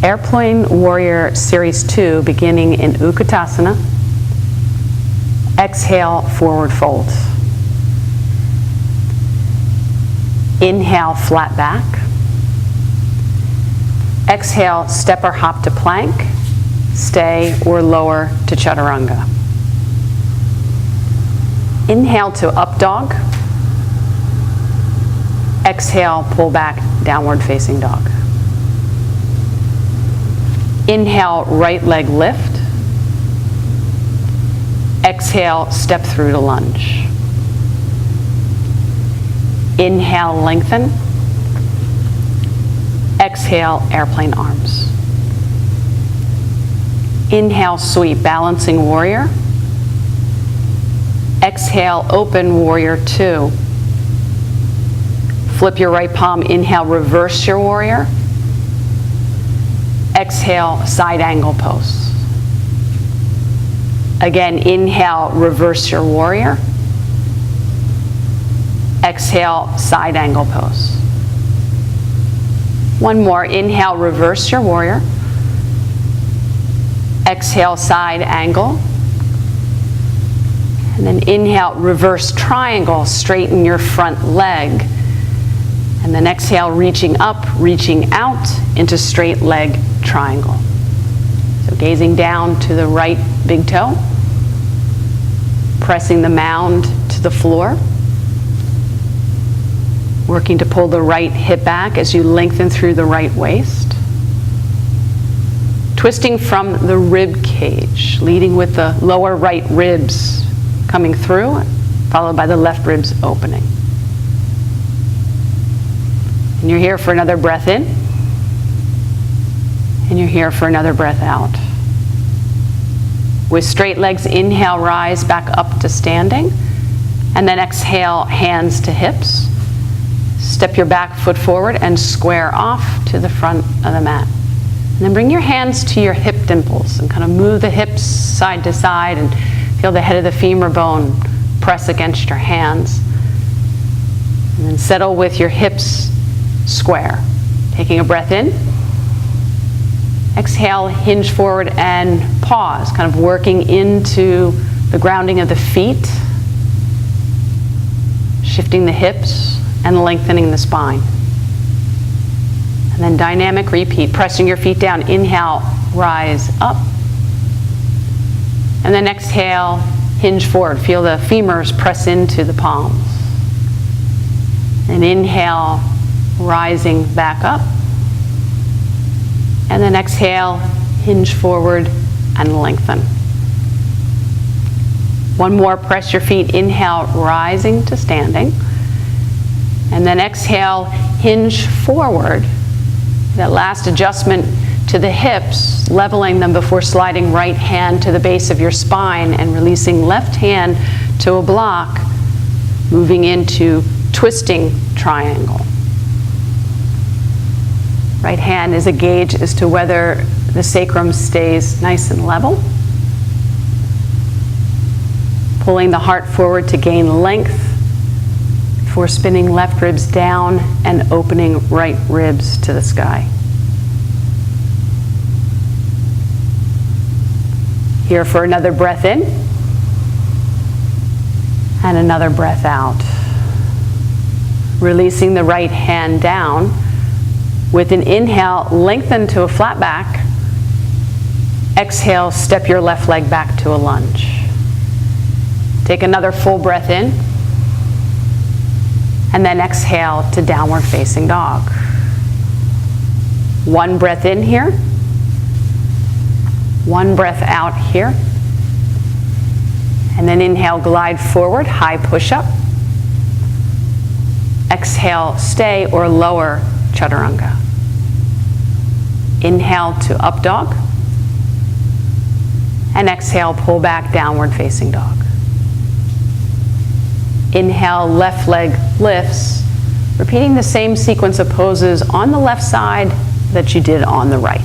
Airplane Warrior Series 2, beginning in Utkatasana. Exhale, forward fold. Inhale, flat back. Exhale, step or hop to plank, stay or lower to chaturanga. Inhale to up dog. Exhale, pull back, downward facing dog. Inhale, right leg lift. Exhale, step through to lunge. Inhale, lengthen. Exhale, airplane arms. Inhale, sweep, balancing warrior. Exhale, open warrior 2. Flip your right palm, inhale, reverse your warrior. Exhale, side angle pose. Again, inhale, reverse your warrior. Exhale, side angle pose. One more, inhale, reverse your warrior. Exhale, side angle. And then inhale, reverse triangle, straighten your front leg. And then exhale, reaching up, reaching out into straight leg triangle. So gazing down to the right big toe, pressing the mound to the floor, working to pull the right hip back as you lengthen through the right waist. Twisting from the rib cage, leading with the lower right ribs coming through, followed by the left ribs opening. And you're here for another breath in. And you're here for another breath out. With straight legs, inhale, rise back up to standing. And then exhale, hands to hips. Step your back foot forward and square off to the front of the mat. And then bring your hands to your hip dimples and kind of move the hips side to side and feel the head of the femur bone press against your hands. And then settle with your hips square. Taking a breath in. Exhale, hinge forward and pause, kind of working into the grounding of the feet. Shifting the hips and lengthening the spine. And then dynamic repeat, pressing your feet down. Inhale, rise up. And then exhale, hinge forward. Feel the femurs press into the palms. And inhale, rising back up. And then exhale, hinge forward and lengthen. One more, press your feet. Inhale, rising to standing. And then exhale, hinge forward. That last adjustment to the hips, leveling them before sliding right hand to the base of your spine and releasing left hand to a block, moving into twisting triangle. Right hand is a gauge as to whether the sacrum stays nice and level. Pulling the heart forward to gain length before spinning left ribs down and opening right ribs to the sky. Here for another breath in and another breath out. Releasing the right hand down. With an inhale, lengthen to a flat back. Exhale, step your left leg back to a lunge. Take another full breath in. And then exhale to downward facing dog. One breath in here. One breath out here. And then inhale, glide forward, high push-up. Exhale, stay or lower chaturanga. Inhale to up dog. And exhale, pull back, downward facing dog. Inhale, left leg lifts, repeating the same sequence of poses on the left side that you did on the right.